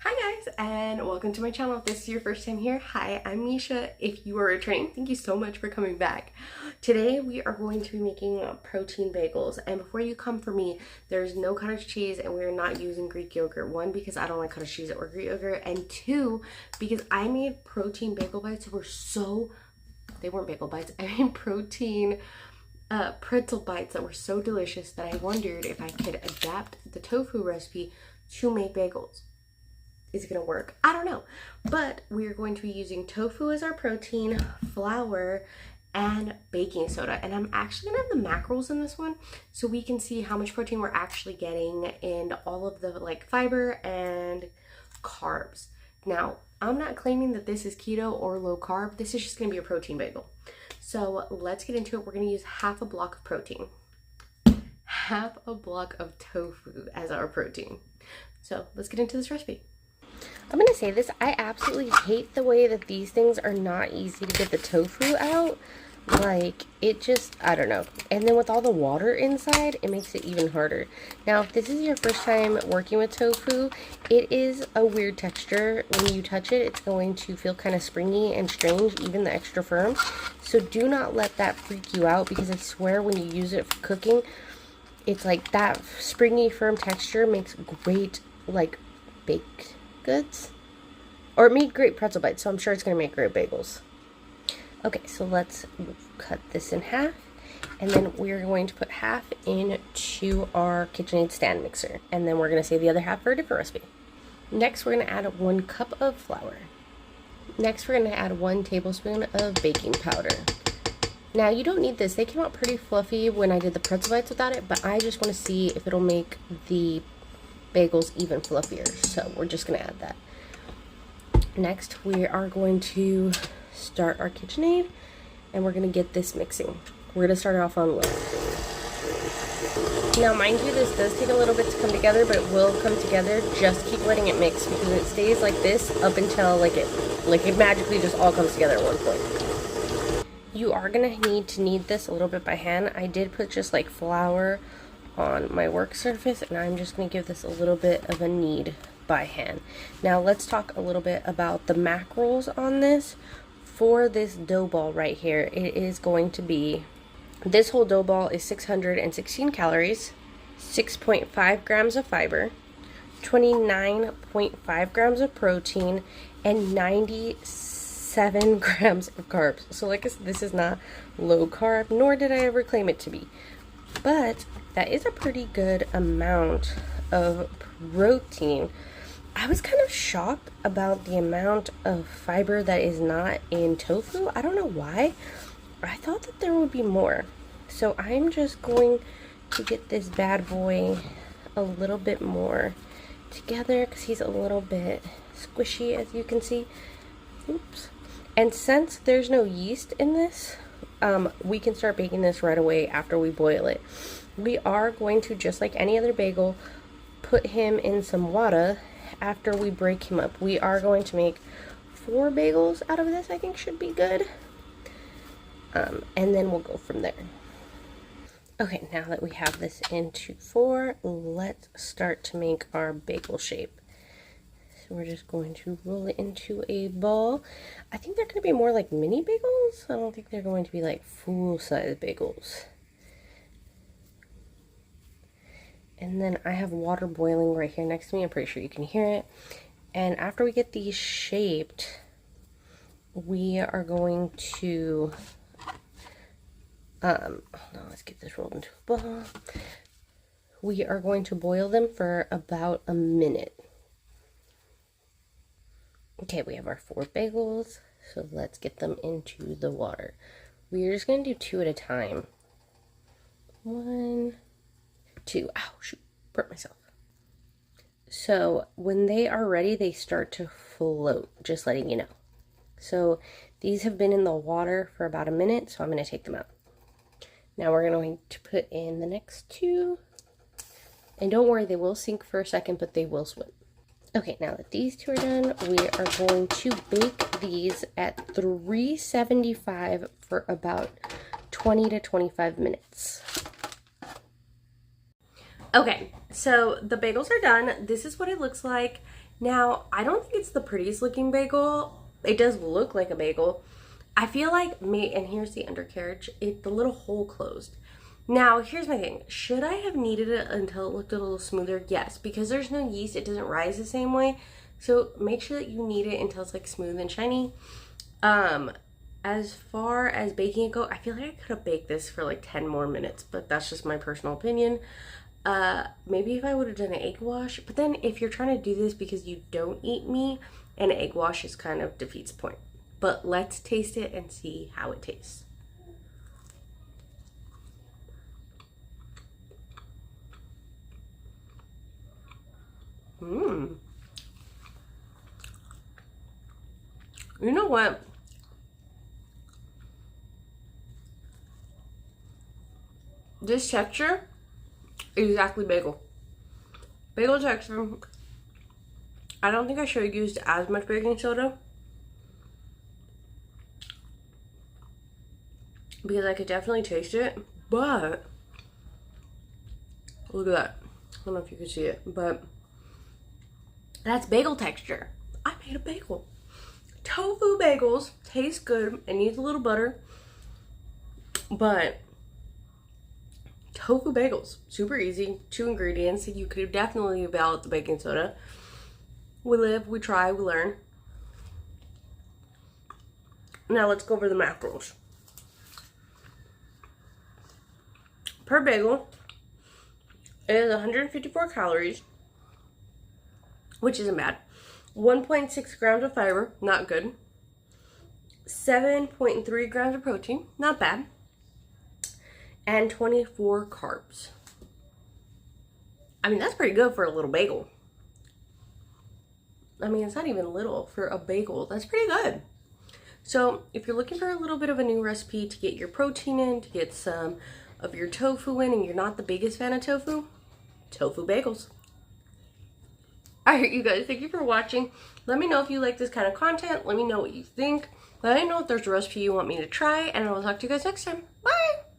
Hi guys, and welcome to my channel. If this is your first time here, hi, I'm Misha. If you are returning, thank you so much for coming back. Today we are going to be making protein bagels, and before you come for me, there's no cottage cheese and we're not using Greek yogurt. One, because I don't like cottage cheese or Greek yogurt, and two, because I made protein bagel bites that were they weren't bagel bites, I made protein pretzel bites that were so delicious that I wondered if I could adapt the tofu recipe to make bagels. Is it gonna work? I don't know. But we are going to be using tofu as our protein, flour, and baking soda. And I'm actually gonna have the macros in this one so we can see how much protein we're actually getting and all of the fiber and carbs. Now, I'm not claiming that this is keto or low carb. This is just gonna be a protein bagel. So let's get into it. We're gonna use half a block of protein, half a block of tofu as our protein. So let's get into this recipe. I'm gonna say this, I absolutely hate the way that these things are not easy to get the tofu out. Like, it just, I don't know. And then with all the water inside, it makes it even harder. Now, if this is your first time working with tofu, it is a weird texture. When you touch it, it's going to feel kind of springy and strange, even the extra firm. So do not let that freak you out, because I swear when you use it for cooking, it's like that springy, firm texture makes great, baked goods, or it made great pretzel bites, so I'm sure it's gonna make great bagels. Okay, so let's cut this in half, and then we're going to put half into our KitchenAid stand mixer, and then we're gonna save the other half for a different recipe. Next, we're gonna add 1 cup of flour. Next, we're gonna add 1 tablespoon of baking powder. Now, you don't need this. They came out pretty fluffy when I did the pretzel bites without it, but I just want to see if it'll make the bagels even fluffier, so we're just gonna add that. Next, we are going to start our KitchenAid, and we're gonna get this mixing. We're gonna start it off on low. Now, mind you, this does take a little bit to come together, but it will come together. Just keep letting it mix, because it stays like this up until it magically just all comes together at one point. You are gonna need to knead this a little bit by hand. I did put just flour on my work surface, and I'm just going to give this a little bit of a knead by hand. Now let's talk a little bit about the macros on this. For this dough ball right here, it is going to be, this whole dough ball is 616 calories, 6.5 grams of fiber, 29.5 grams of protein, and 97 grams of carbs. So like I said, this is not low carb, nor did I ever claim it to be. But that is a pretty good amount of protein. I was kind of shocked about the amount of fiber that is not in tofu. I don't know why. I thought that there would be more. So I'm just going to get this bad boy a little bit more together, because he's a little bit squishy, as you can see. Oops. And since there's no yeast in this, we can start baking this right away after we boil it. We are going to, just like any other bagel, put him in some water after we break him up. We are going to make 4 bagels out of this. I think should be good. And then we'll go from there. Okay, now that we have this into 4, let's start to make our bagel shape. So we're just going to roll it into a ball. I think they're going to be more like mini bagels. I don't think they're going to be like full-size bagels. And then I have water boiling right here next to me. I'm pretty sure you can hear it. And after we get these shaped, we are going to, hold on, let's get this rolled into a ball. We are going to boil them for about a minute. Okay, we have our 4 bagels, so let's get them into the water. We're just going to do 2 at a time. 1, 2. Ow, shoot, burnt myself. So when they are ready, they start to float, just letting you know. So these have been in the water for about a minute, so I'm going to take them out. Now we're going to put in the next 2. And don't worry, they will sink for a second, but they will swim. Okay, now that these 2 are done, we are going to bake these at 375 for about 20 to 25 minutes. Okay, so the bagels are done. This is what it looks like. Now, I don't think it's the prettiest looking bagel. It does look like a bagel. I feel like and here's the undercarriage, the little hole closed. Now, here's my thing. Should I have kneaded it until it looked a little smoother? Yes, because there's no yeast, it doesn't rise the same way. So make sure that you knead it until it's like smooth and shiny. As far as baking it go, I feel like I could have baked this for like 10 more minutes, but that's just my personal opinion. Maybe if I would have done an egg wash, but then if you're trying to do this because you don't eat meat, an egg wash is kind of defeats the point. But let's taste it and see how it tastes. You know what? This texture is exactly bagel. Bagel texture. I don't think I should have used as much baking soda, because I could definitely taste it, but look at that. I don't know if you can see it, but that's bagel texture. I made a bagel. Tofu bagels taste good. It needs a little butter, but tofu bagels, super easy. 2 ingredients. You could definitely leave out the baking soda. We live, we try, we learn. Now let's go over the macros. Per bagel, it is 154 calories, which isn't bad. 1.6 grams of fiber, not good. 7.3 grams of protein, not bad. And 24 carbs. I mean, that's pretty good for a little bagel. I mean, it's not even little for a bagel. That's pretty good. So if you're looking for a little bit of a new recipe to get your protein in, to get some of your tofu in, and you're not the biggest fan of tofu, tofu bagels. Alright, you guys, thank you for watching. Let me know if you like this kind of content. Let me know what you think. Let me know if there's a recipe you want me to try, and I will talk to you guys next time. Bye!